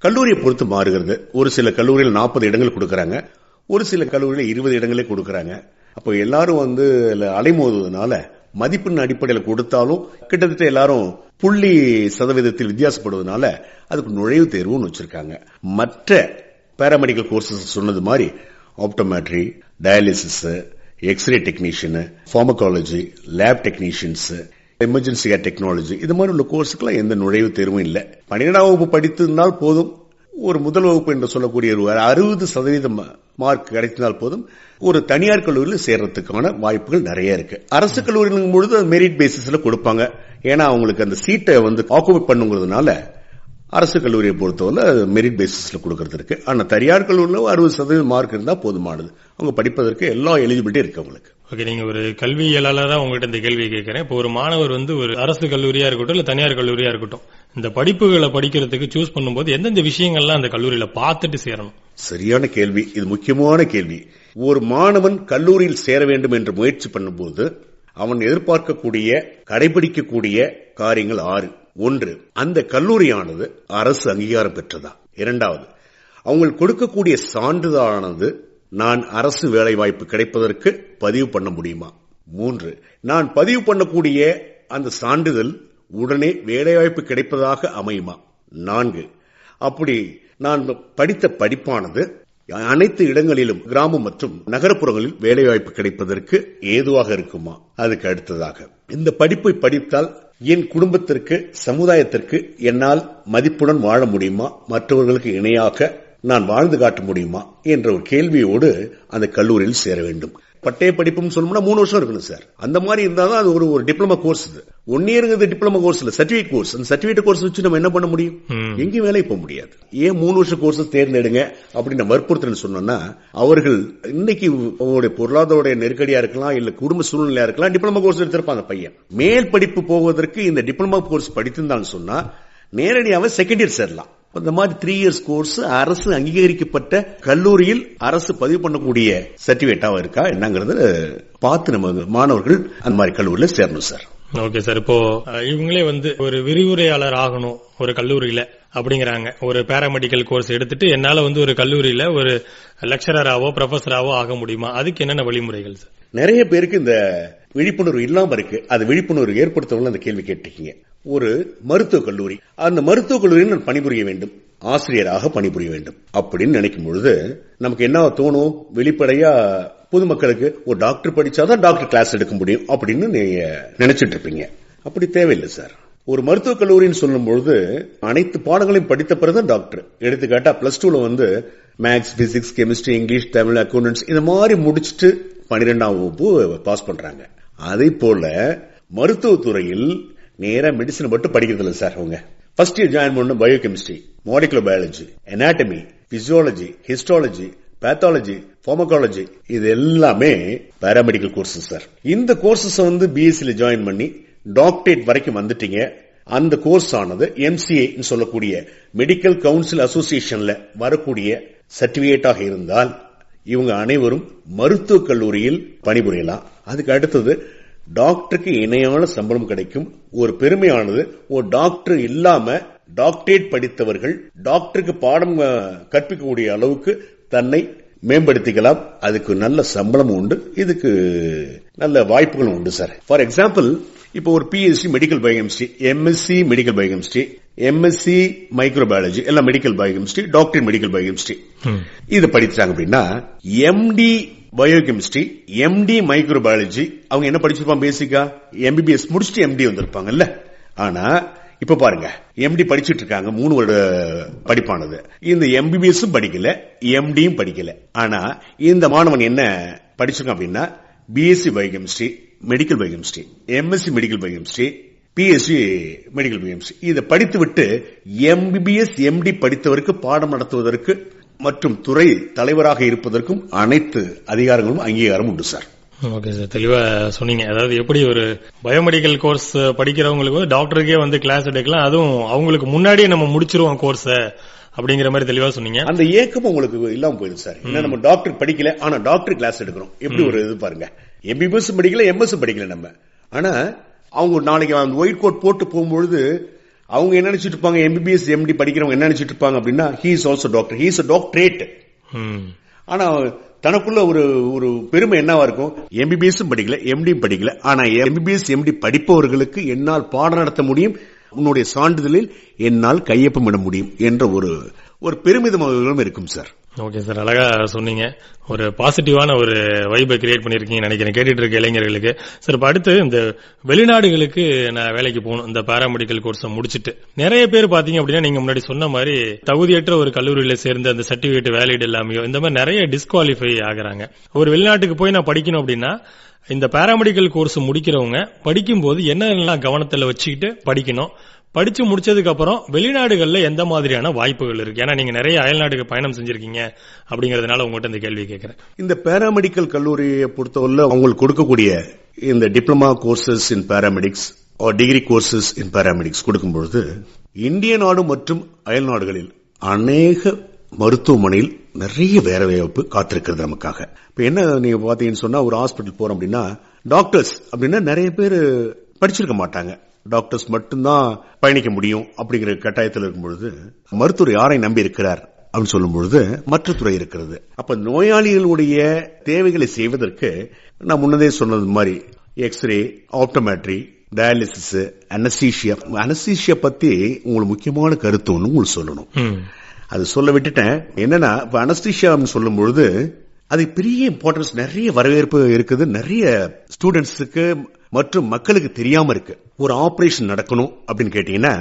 கல்லூரியை பொறுத்து மாறுகிறது. ஒரு சில கல்லூரியில் 40 இடங்கள் கொடுக்கறாங்க, ஒரு சில கல்லூரியில் 20 இடங்களே கொடுக்கறாங்க. அப்போ எல்லாரும் வந்து அலைமோதுவதனால மதிப்பெண் அடிப்படையில் கொடுத்தாலும் கிட்டத்தட்ட எல்லாரும் புள்ளி சதவீதத்தில் வித்தியாசப்படுவதனால அதுக்கு நுழைவுத் தேர்வுன்னு வச்சிருக்காங்க. மற்ற பாராமெடிக்கல் கோர்சஸ் சொன்னது மாதிரி optometry, dialysis, X-ray technician, pharmacology, lab technicians, emergency care technology, இது மாதிரி உள்ள கோர்ஸுக்குலாம் எந்த நுழைவு தேர்வும் இல்லை. 12ஆம் வகுப்பு படித்திருந்தால் போதும், ஒரு முதல் வகுப்பு என்று சொல்லக்கூடிய 60% மார்க் கிடைத்திருந்தால் போதும், ஒரு தனியார் கல்லூரியில் சேர்றதுக்கான வாய்ப்புகள் நிறைய இருக்கு. அரசு கல்லூரியின் பொழுது மெரிட் பேசிஸ்ல கொடுப்பாங்க. ஏன்னா அவங்களுக்கு அந்த சீட்டை வந்து ஆக்குபை பண்ணுங்கிறதுனால அரசு கல்லூரியை பொறுத்தவரை மெரிட் பேசிஸ்ல கொடுக்கறது இருக்கு. ஆனா தனியார் கல்லூரியில் 60% மார்க் இருந்தா போதுமானது, அவங்க படிப்பதற்கு எல்லா எலிஜிபிலிட்டி இருக்கு அவங்களுக்கு. ஓகே, நீங்க ஒரு கல்வியலாளரா உங்ககிட்ட இந்த கேள்வியை கேட்கிறேன். இப்போ ஒரு மாணவர் வந்து ஒரு அரசு கல்லூரியா இருக்கட்டும் இல்ல தனியார் கல்லூரியா இருக்கட்டும், இந்த படிப்புகளை படிக்கிறதுக்கு சூஸ் பண்ணும்போது எந்தெந்த விஷயங்கள்லாம் அந்த கல்லூரியில பார்த்துட்டு சேரணும்? சரியான கேள்வி, இது முக்கியமான கேள்வி. ஒரு மாணவன் கல்லூரியில் சேர வேண்டும் என்று முயற்சி பண்ணும்போது அவன் எதிர்பார்க்கக்கூடிய கடைபிடிக்கக்கூடிய காரியங்கள் 6. 1, அந்த கல்லூரியானது அரசு அங்கீகாரம் பெற்றதா. 2வது, அவங்க கொடுக்கக்கூடிய சான்றிதழானது நான் அரசு வேலை வாய்ப்பு கிடைப்பதற்கு பதிவு பண்ண முடியுமா. 3, நான் பதிவு பண்ணக்கூடிய அந்த சான்றிதழ் உடனே வேலைவாய்ப்பு கிடைப்பதாக அமையுமா. 4, அப்படி நான் படித்த படிப்பானது அனைத்து இடங்களிலும் கிராமம் மற்றும் நகரப்புறங்களில் வேலைவாய்ப்பு கிடைப்பதற்கு ஏதுவாக இருக்குமா. அதுக்கு அடுத்ததாக இந்த படிப்பை படித்தால் என் குடும்பத்திற்கு, சமுதாயத்திற்கு என்னால் மதிப்புடன் வாழ முடியுமா, மற்றவர்களுக்கு இணையாக நான் வாழ்ந்து காட்ட முடியுமா என்ற ஒரு கேள்வியோடு அந்த கல்லூரியில் சேர வேண்டும். பட்டய படிப்புன்னு சொல்லணும்னா 3 வருஷம் இருக்கணும் சார். அந்த மாதிரி இருந்தாதான் அது ஒரு டிப்ளமா கோர்ஸ். இது 1 இயர் டிப்ளமா கோர்ஸ் இல்ல, சர்டிபிகேட் கோர்ஸ். அந்த சர்டிபிகேட் கோர்ஸ் வச்சு நம்ம என்ன பண்ண முடியும்? எங்கேயும் வேலைக்கு போக முடியாது. ஏன் 3 வருஷ கோர்ஸ் தேர்ந்தெடுங்க அப்படின்னு வற்புறுத்தல் சொன்னோம்னா, அவர்கள் இன்னைக்கு அவங்களுடைய பொருளாதார நெருக்கடியா இருக்கலாம், இல்ல குடும்ப சூழ்நிலையா இருக்கலாம், டிப்ளமா கோர்ஸ் எடுத்திருப்பாங்க பையன். மேல் படிப்பு போவதற்கு இந்த டிப்ளமா கோர்ஸ் படித்திருந்தான்னு சொன்னா நேரடியாக செகண்ட் இயர் சேரலாம். இந்த மாதிரி 3 இயர்ஸ் கோர்ஸ் அரசு அங்கீகரிக்கப்பட்ட கல்லூரியில் அரசு பதிவு பண்ணக்கூடிய சர்டிபிகேட்டா இருக்கா என்னங்கிறது பார்த்து நம்ம மாணவர்கள் அந்த மாதிரி கல்லூரியில் சேரணும் சார். Okay sir. இப்போ இவங்களே வந்து ஒரு விரிவுரையாளர் ஆகணும் ஒரு கல்லூரியில அப்படிங்கிறாங்க. ஒரு பாராமெடிக்கல் கோர்ஸ் எடுத்துட்டு என்னால வந்து ஒரு கல்லூரியில ஒரு லெக்சரராவோ ப்ரொஃபஸராவோ ஆக முடியுமா? அதுக்கு என்னென்ன வழிமுறைகள் சார்? நிறைய பேருக்கு இந்த விழிப்புணர்வு இல்லாம இருக்கு. அது விழிப்புணர்வு ஏற்படுத்தவங்க அந்த கேள்வி கேட்டீங்க. ஒரு மருத்துவக் கல்லூரி, அந்த மருத்துவக் கல்லூரியில் நான் பணிபுரிய வேண்டும், ஆசிரியராக பணிபுரிய வேண்டும் அப்படின்னு நினைக்கும் பொழுது நமக்கு என்ன தோணும்? வெளிப்படையா பொதுமக்களுக்கு ஒரு டாக்டர் படிச்சாதான் டாக்டர் கிளாஸ் எடுக்க முடியும் அப்படின்னு நீங்க நினைச்சிட்டு இருப்பீங்க. அப்படி தேவையில்லை சார். ஒரு மருத்துவக் கல்லூரின்னு சொல்லும் பொழுது அனைத்து பாடங்களையும் படித்த பிறகுதான் டாக்டர். எடுத்துக்காட்டா +2ல வந்து maths, physics, chemistry, English, Tamil, accountants இது மாதிரி முடிச்சுட்டு 12ஆம் வகுப்பு பாஸ் பண்றாங்க. அதே போல மருத்துவத்துறையில் நேரா மெடிசன் மட்டும் படிக்கிறது இல்ல சார். அவங்க ஃபர்ஸ்ட் இயர் ஜாயின் பண்ண biochemistry, molecular biology, anatomy, physiology, histology, pathology, pharmacology, இது எல்லாமே பாராமெடிக்கல் கோர்சஸ் சார். இந்த கோர்சஸ் பிஎஸ்சில ஜாயின் பண்ணி டாக்டரேட் வரைக்கும் வந்துட்டீங்க. அந்த கோர்ஸ் ஆனது MCA சொல்லக்கூடிய மெடிக்கல் கவுன்சில் அசோசியேஷன்ல வரக்கூடிய சர்டிபிகேட்டாக இருந்தால் இவங்க அனைவரும் மருத்துவக் கல்லூரியில் பணிபுரியலாம். அதுக்கு அடுத்தது டாக்டருக்கு இணையான சம்பளம் கிடைக்கும். ஒரு பெருமையானது, ஒரு டாக்டர் இல்லாம டாக்டரேட் படித்தவர்கள் டாக்டருக்கு பாடம் கற்பிக்கக்கூடிய அளவுக்கு தன்னை மேம்படுத்திக்கலாம். அதுக்கு நல்ல சம்பளம் உண்டு, இதுக்கு நல்ல வாய்ப்புகளும் உண்டு சார். ஃபார் எக்ஸாம்பிள், இப்போ ஒரு PhD medical biochemistry, MSc medical biochemistry, MSc microbiology, எல்லாம் medical biochemistry, doctor medical biochemistry இது படிச்சாங்க அப்படின்னா MD பயோகெமிஸ்ட்ரி, MD மைக்ரோபயாலஜி, அவங்க என்ன படிச்சிருப்பாங்க? பேசிக்கா MBBS முடிச்சுட்டு MD வந்திருப்பாங்கல்ல. ஆனா இப்ப பாருங்க, MD படிச்சிட்டு இருக்காங்க, 3 வருட படிப்பானது. இந்த MBBS படிக்கல, MDயும் படிக்கல. ஆனா இந்த மாணவன் என்ன படிச்சிருக்கான் அப்படின்னா BSc biochemistry, medical biochemistry, MSc medical biochemistry, PhD medical biochemistry இதை படித்துவிட்டு MBBS MD படித்தவருக்கு பாடம் நடத்துவதற்கு மற்றும் துறை தலைவராக இருப்பதற்கும் அனைத்து அதிகாரங்களும் அங்கீகாரம் உண்டு சார். ஓகே சார், தெளிவா சொன்னீங்க. அதாவது எப்படி ஒரு பயோமெடிக்கல் கோர்ஸ் படிக்கிறவங்களுக்கு டாக்டருக்கே கிளாஸ் எடுக்கலாம், அதுவும் அவங்களுக்கு முன்னாடியே நம்ம முடிச்சிருவோம் கோர்ஸ் அப்படிங்கிற மாதிரி தெளிவா சொன்னீங்க. அந்த ஏக்கம் உங்களுக்கு இல்லாம போயிடும் சார். என்ன நம்ம டாக்டர் படிக்கல, ஆனா டாக்டர் கிளாஸ் எடுக்கிறோம். எப்படி ஒரு இது பாருங்க, MBBS படிக்கல, MS படிக்கல நம்ம. ஆனா அவங்க நாளைக்கு அந்த ஒயிட் கோட் போட்டு போகும்பொழுது அவங்க என்ன நினைச்சிட்டு இருப்பாங்க? MBBS MD படிக்கிறவங்க என்ன நினைச்சிட்டு இருப்பாங்க அப்படின்னா, he is also doctor, he is a doctorate. ஆனா தனக்குள்ள ஒரு பெருமை என்னவா இருக்கும்? MBBS படிக்கல, MD படிக்கல, ஆனா MBBS MD படிப்பவர்களுக்கு என்னால் பாடம் நடத்த முடியும், உன்னுடைய சான்றிதழில் என்னால் கையொப்பமிட முடியும் என்ற ஒரு பெருமிதம் இருக்கும் சார். ஓகே சார், அழகா சொன்னீங்க. ஒரு பாசிட்டிவான ஒரு வைபை கிரியேட் பண்ணிருக்கீங்க நினைக்கிறேன் கேட்டுட்டு இருக்க இளைஞர்களுக்கு. சார், இப்ப அடுத்து இந்த வெளிநாடுகளுக்கு நான் வேலைக்கு போகணும், இந்த பாராமெடிக்கல் கோர்ஸை முடிச்சுட்டு நிறைய பேர் பாத்தீங்க அப்படின்னா நீங்க முன்னாடி சொன்ன மாதிரி தகுதியற்ற ஒரு கல்லூரியில சேர்ந்து அந்த சர்டிபிகேட் வேலிட் இல்லாமையோ இந்த மாதிரி நிறைய டிஸ்குவாலிஃபை ஆகுறாங்க. ஒரு வெளிநாட்டுக்கு போய் நான் படிக்கணும் அப்படின்னா இந்த பாராமெடிக்கல் கோர்ஸ் முடிக்கிறவங்க படிக்கும்போது என்னெல்லாம் கவனத்துல வச்சுக்கிட்டு படிக்கணும், படிச்சு முடிச்சதுக்கு அப்புறம் வெளிநாடுகள்ல எந்த மாதிரியான வாய்ப்புகள் இருக்கு? ஏன்னா நீங்க நிறைய அயல்நாட்டுக்கு பயணம் செஞ்சிருக்கீங்க அப்படிங்கறதுனால உங்ககிட்ட இந்த கேள்வி கேட்கிறேன். இந்த பாராமெடிக்கல் கல்லூரியை பொறுத்தவரை அவங்களுக்கு கொடுக்கக்கூடிய இந்த diploma courses in paramedics degree courses in paramedics கொடுக்கும்பொழுது இந்திய நாடு மற்றும் அயல் நாடுகளில் அநேக மருத்துவமனையில் நிறைய வேலை வாய்ப்பு காத்திருக்கிறது நமக்காக. இப்ப என்ன நீங்க பாத்தீங்கன்னு சொன்னா, ஒரு ஹாஸ்பிட்டல் போறோம் அப்படின்னா டாக்டர்ஸ் அப்படின்னா நிறைய பேர் படிச்சிருக்க மாட்டாங்க. டாக்டர்ஸ் மட்டும்தான் பயணிக்க முடியும் அப்படிங்கிற கட்டாயத்தில் இருக்கும் பொழுது மருத்துவர் யாரை நம்பி இருக்கிறார் அப்படின்னு சொல்லும் பொழுது மற்ற துறை இருக்கிறது. அப்ப நோயாளிகளுடைய தேவைகளை செய்வதற்கு நான் முன்னதே சொன்னது மாதிரி எக்ஸ்ரே, ஆப்டோமெட்ரி, டயாலிசிஸ், அனஸ்தீசியா பத்தி உங்களுக்கு முக்கியமான கருத்து ஒன்று உங்களுக்கு சொல்லணும். அது சொல்ல விட்டுட்டேன். என்னன்னா இப்ப அனஸ்தீசியா சொல்லும் பொழுது அது பெரிய இம்பார்ட்டன்ஸ், நிறைய வரவேற்பு இருக்குது, நிறைய ஸ்டூடெண்ட்ஸுக்கு மற்றும் மக்களுக்கு தெரியாம இருக்கு. ஒரு ஆபரேஷன் நடக்கணும் அப்படின்னு கேட்டீங்கன்னா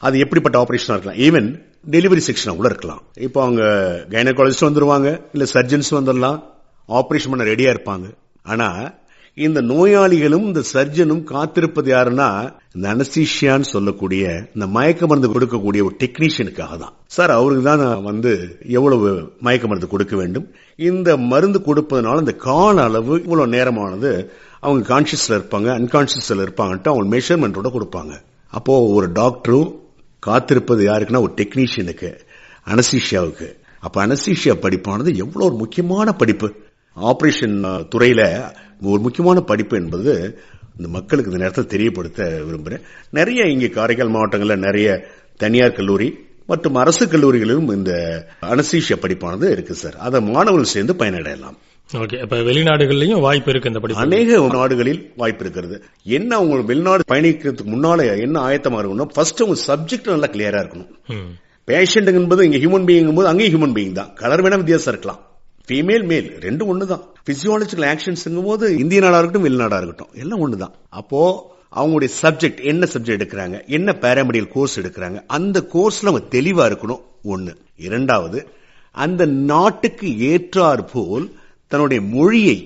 அது எப்படிப்பட்ட ஆபரேஷனா இருக்கலாம், ஈவன் டெலிவரி செக்ஷனா கூட இருக்கலாம். இப்போ அவங்க கைனகாலஜிஸ்ட் வந்துருவாங்க, இல்ல சர்ஜன்ஸ் வந்துடலாம், ஆபரேஷன் பண்ண ரெடியா இருப்பாங்க. ஆனா இந்த நோயாளிகளும் இந்த சர்ஜனும் காத்திருப்பது யாருன்னா இந்த அனஸ்தீசியான்னு சொல்லக்கூடிய இந்த மயக்க மருந்து கொடுக்கக்கூடிய ஒரு டெக்னீஷியனுக்காக தான். சார், அவருக்கு தான் எவ்வளவு மயக்க மருந்து கொடுக்க வேண்டும், இந்த மருந்து கொடுப்பதனால இந்த கால அளவு இவ்வளவு நேரமானது அவங்க கான்சியஸ்ல இருப்பாங்க, அன்கான்சியஸ்ல இருப்பாங்கன்ட்டு அவங்க மெஷர்மெண்டோட கொடுப்பாங்க. அப்போ ஒரு டாக்டரும் காத்திருப்பது யாருக்குன்னா ஒரு டெக்னீஷியனுக்கு, அனஸ்தீசியாவுக்கு. அப்ப அனஸ்தீசியா படிப்பானது எவ்வளவு ஒரு முக்கியமான படிப்பு, ஆபரேஷன் துறையில ஒரு முக்கியமான படிப்பு என்பது இந்த மக்களுக்கு இந்த நேரத்தில் தெரியப்படுத்த விரும்புகிறேன். நிறைய இங்கே காரைக்கால் மாவட்டங்களில் நிறைய தனியார் கல்லூரி மற்றும் அரசு கல்லூரிகளிலும் இந்த அனஸ்தீசியா படிப்பானது இருக்கு சார். அதை மாணவர்கள் சேர்ந்து பயனடையலாம். ஓகே, இப்ப வெளிநாடுகள்லயும் வாய்ப்பு இருக்கு இந்த படிப்பு. அநேக நாடுகளில் வாய்ப்பு இருக்கிறது. என்ன அவங்க வெளிநாடு பயணிக்கிறதுக்கு முன்னால என்ன ஆயத்தமா இருக்கணும், ஃபர்ஸ்ட் உங்க சப்ஜெக்ட் நல்லா கிளியரா இருக்கணும். பேஷண்ட் என்பது இங்க ஹியூமன் பீயிங் போது அங்கேயும் ஹியூமன் பீயிங் தான், கலர் வேணா வித்தியாசம் இருக்கலாம், ஃபீமேல் மேல் ரெண்டும் ஒண்ணுதான். பிசியாலஜிக்கல் ஆக்ஷன்ஸ் போது இந்திய நாடா இருக்கட்டும் வெளிநாடா இருக்கட்டும் எல்லாம் ஒண்ணுதான். அப்போ அவங்களுடைய சப்ஜெக்ட் என்ன சப்ஜெக்ட் எடுக்கிறாங்க, என்ன பாராமெடிக்கல் கோர்ஸ் எடுக்கிறாங்க, அந்த கோர்ஸ்ல அவங்க தெளிவா இருக்கணும். ஒண்ணு. இரண்டாவது, அந்த நாட்டுக்கு ஏற்றாற் போல் தன்னுடைய மொழியை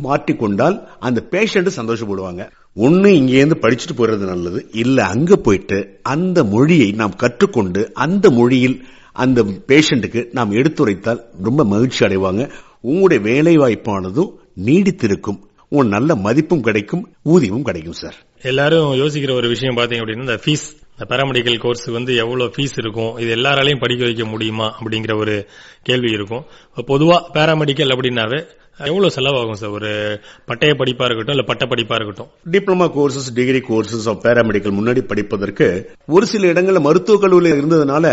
மாற்றிக்கொண்டால் அந்த பேஷண்ட் சந்தோஷப்படுவாங்க. ஒண்ணு இங்கேருந்து படிச்சுட்டு போறது நல்லது, இல்ல அங்க போயிட்டு அந்த மொழியை நாம் கற்றுக்கொண்டு அந்த மொழியில் அந்த பேஷண்ட்டுக்கு நாம் எடுத்துரைத்தால் ரொம்ப மகிழ்ச்சி அடைவாங்க. உங்களுடைய வேலை வாய்ப்பானதும் நீடித்திருக்கும், உங்க நல்ல மதிப்பும் கிடைக்கும், ஊதியமும் கிடைக்கும் சார். எல்லாரும் யோசிக்கிற ஒரு விஷயம் பாத்தீங்க அப்படின்னா இந்த ஃபீஸ், இந்த பாராமெடிக்கல் கோர்ஸ் எவ்வளவு ஃபீஸ் இருக்கும், இது எல்லாராலையும் படிக்க வைக்க முடியுமா அப்படிங்கிற ஒரு கேள்வி இருக்கும். பொதுவா பாராமெடிக்கல் அப்படின்னாவே எவ்வளவு செலவாகும் சார்? ஒரு பட்டய படிப்பா இருக்கட்டும் இல்ல பட்ட படிப்பா இருக்கட்டும், diploma courses, degree courses of paramedical முன்னாடி படிப்பதற்கு ஒரு சில இடங்கள்ல மருத்துவக் கல்லூரியில் இருந்ததுனால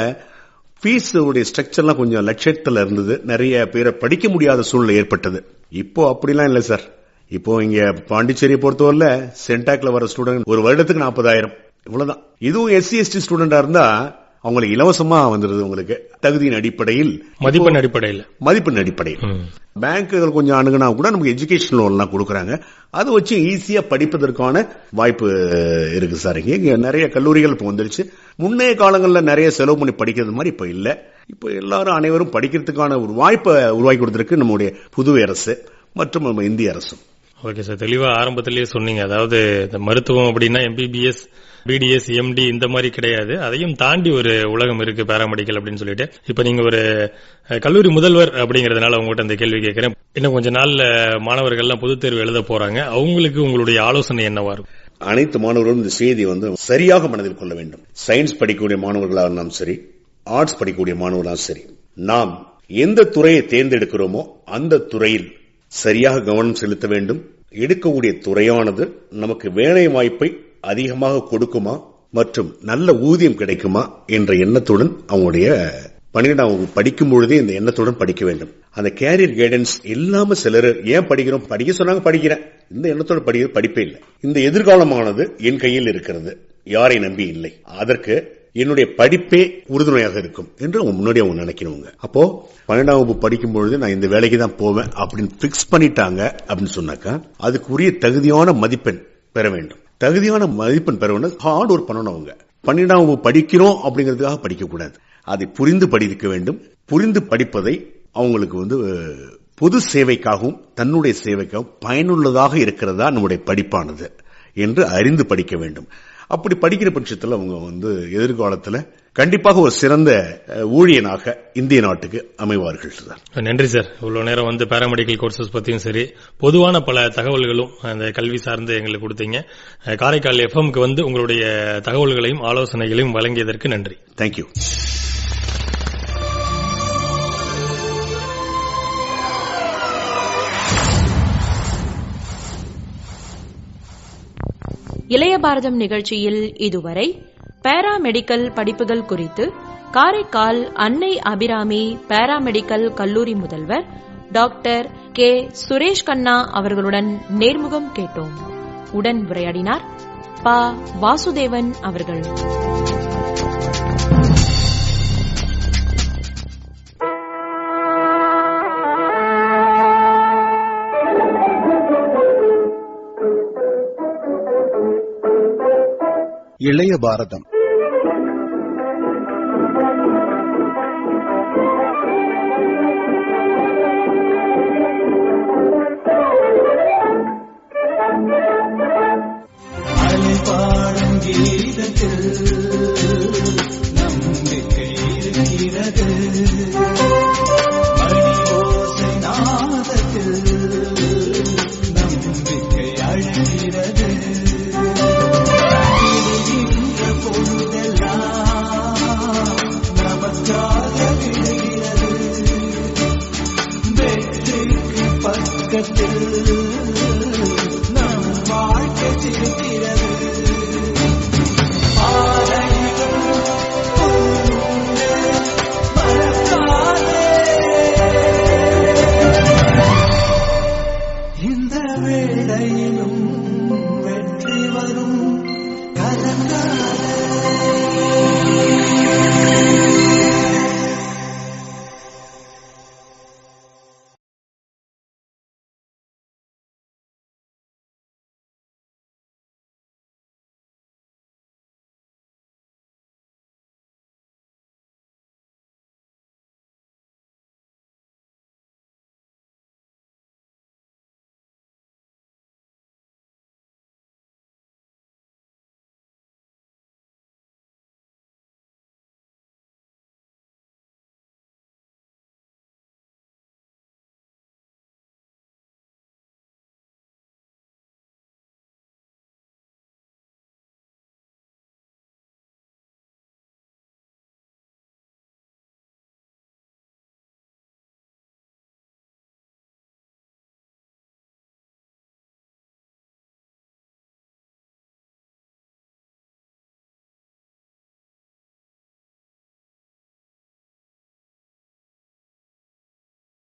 ஃபீஸ் உடைய ஸ்ட்ரக்சர்லாம் கொஞ்சம் லட்சத்துல இருந்தது. நிறைய பேரை படிக்க முடியாத சூழ்நிலை ஏற்பட்டது. இப்போ அப்படிலாம் இல்ல சார். இப்போ இங்க பாண்டிச்சேரியை பொறுத்தவரை சென்டாக்ல வர ஸ்டூடெண்ட் ஒரு வருடத்துக்கு 40,000 இவ்வளவுதான். இதுவும் SC/ST ஸ்டூடெண்டா இருந்தா அவங்களுக்கு இலவசமா வந்துருது. உங்களுக்கு தகுதியின் அடிப்படையில், மதிப்பெண் அடிப்படையில் பேங்குகள் கொஞ்சம் அணுகுனா கூட நமக்கு எஜுகேஷன் லோன் எல்லாம் கொடுக்கறாங்க. அதை வச்சு ஈஸியா படிப்பதற்கான வாய்ப்பு இருக்கு சார். இங்க நிறைய கல்லூரிகள் இப்ப வந்துருச்சு. முன்னைய காலங்களில் நிறைய செலவு பண்ணி படிக்கிறது மாதிரி இப்ப இல்ல. இப்ப எல்லாரும் அனைவரும் படிக்கிறதுக்கான ஒரு வாய்ப்பை உருவாக்கி கொடுத்திருக்கு நம்முடைய புதுவை அரசு மற்றும் நம்ம இந்திய அரசும். ஓகே சார், தெளிவா ஆரம்பத்திலேயே சொன்னீங்க. அதாவது மருத்துவம் அப்படின்னா MBBS, BDS, MD இந்த மாதிரி கிடையாது, அதையும் தாண்டி ஒரு உலகம் இருக்கு பாராமெடிக்கல் அப்படின்னு சொல்லிட்டு. இப்ப நீங்க ஒரு கல்லூரி முதல்வர் அப்படிங்கறதுனால உங்ககிட்ட இந்த கேள்வி கேட்கிறேன். இன்னும் கொஞ்ச நாள்ல மாணவர்கள் எல்லாம் பொதுத் தேர்வு எழுத போறாங்க, அவங்களுக்கு உங்களுடைய ஆலோசனை என்னவா இருக்கும்? அனைத்து மாணவர்களும் இந்த செய்தி சரியாக மனதில் கொள்ள வேண்டும். சயின்ஸ் படிக்கக்கூடிய மாணவர்களாக இருந்தாலும் சரி, ஆர்ட்ஸ் படிக்கக்கூடிய மாணவர்களாக சரி, நாம் எந்த துறையை தேர்ந்தெடுக்கிறோமோ அந்த துறையில் சரியாக கவனம் செலுத்த வேண்டும். எடுக்கக்கூடிய துறையானது நமக்கு வேலை வாய்ப்பை அதிகமாக கொடுக்குமா மற்றும் நல்ல ஊதியம் கிடைக்குமா என்ற எண்ணத்துடன் அவங்களுடைய 12ஆம் வகுப்பு படிக்கும் பொழுதே இந்த எண்ணத்துடன் படிக்க வேண்டும். அந்த கேரியர் கைடன்ஸ் இல்லாம சிலர் ஏன் படிக்கிறோம், படிக்க சொன்னாங்க படிக்கிறேன், இந்த எண்ணத்தோட படிப்பே இல்லை. இந்த எதிர்காலமானது என் கையில் இருக்கிறது, யாரை நம்பி இல்லை, அதற்கு என்னுடைய படிப்பே உறுதுணையாக இருக்கும் என்று முன்னாடி அவங்க நினைக்கணுங்க. அப்போ 12ஆம் வகுப்பு படிக்கும் பொழுது நான் இந்த வேலைக்கு தான் போவேன் அப்படின்னு பிக்ஸ் பண்ணிட்டாங்க அப்படின்னு சொன்னாக்கா அதுக்குரிய தகுதியான மதிப்பெண் பெற வேண்டும். தகுதியான மதிப்பெண் பெற வேண்டும், ஹார்ட் ஒர்க் பண்ணணும். அவங்க 12ஆம் வகுப்பு படிக்கிறோம் அப்படிங்கிறதுக்காக படிக்க கூடாது, அதை புரிந்து படிக்க வேண்டும். புரிந்து படிப்பதை அவங்களுக்கு பொது சேவைக்காகவும் தன்னுடைய சேவைக்காகவும் பயனுள்ளதாக இருக்கிறதா நம்முடைய படிப்பானது என்று அறிந்து படிக்க வேண்டும். அப்படி படிக்கிற பட்சத்தில் அவங்க எதிர்காலத்தில் கண்டிப்பாக ஒரு சிறந்த ஊழியனாக இந்திய நாட்டுக்கு அமைவார்கள் சார். நன்றி சார். இவ்வளவு நேரம் பாராமெடிக்கல் கோர்சஸ் பத்தியும் சரி, பொதுவான பல தகவல்களும் அந்த கல்வி சார்ந்து எங்களுக்கு கொடுத்தீங்க. காரைக்கால் FMக்கு உங்களுடைய தகவல்களையும் ஆலோசனைகளையும் வழங்கியதற்கு நன்றி. தேங்க்யூ. இளைய பாரதம் நிகழ்ச்சியில் இதுவரை பாராமெடிக்கல் படிப்புகள் குறித்து காரைக்கால் அன்னை அபிராமி பாராமெடிக்கல் கல்லூரி முதல்வர் டாக்டர் கே. சுரேஷ் கண்ணா அவர்களுடன் நேர்முகம் கேட்டோம். உடன் உரையாடினார் பா. வாசுதேவன் அவர்கள். இளைய பாரதம். அலைபாடும் கீதத்தில் நம்பிக்கை இருக்கிறது, மணி ஓசை நாதத்தில் நம்பிக்கை அழைக்கிறது. பக்கத்தில் நம் வாழ்க்கை சிரிக்கிறது. இந்த வேளையிலும் வெற்றி வரும் கலங்காத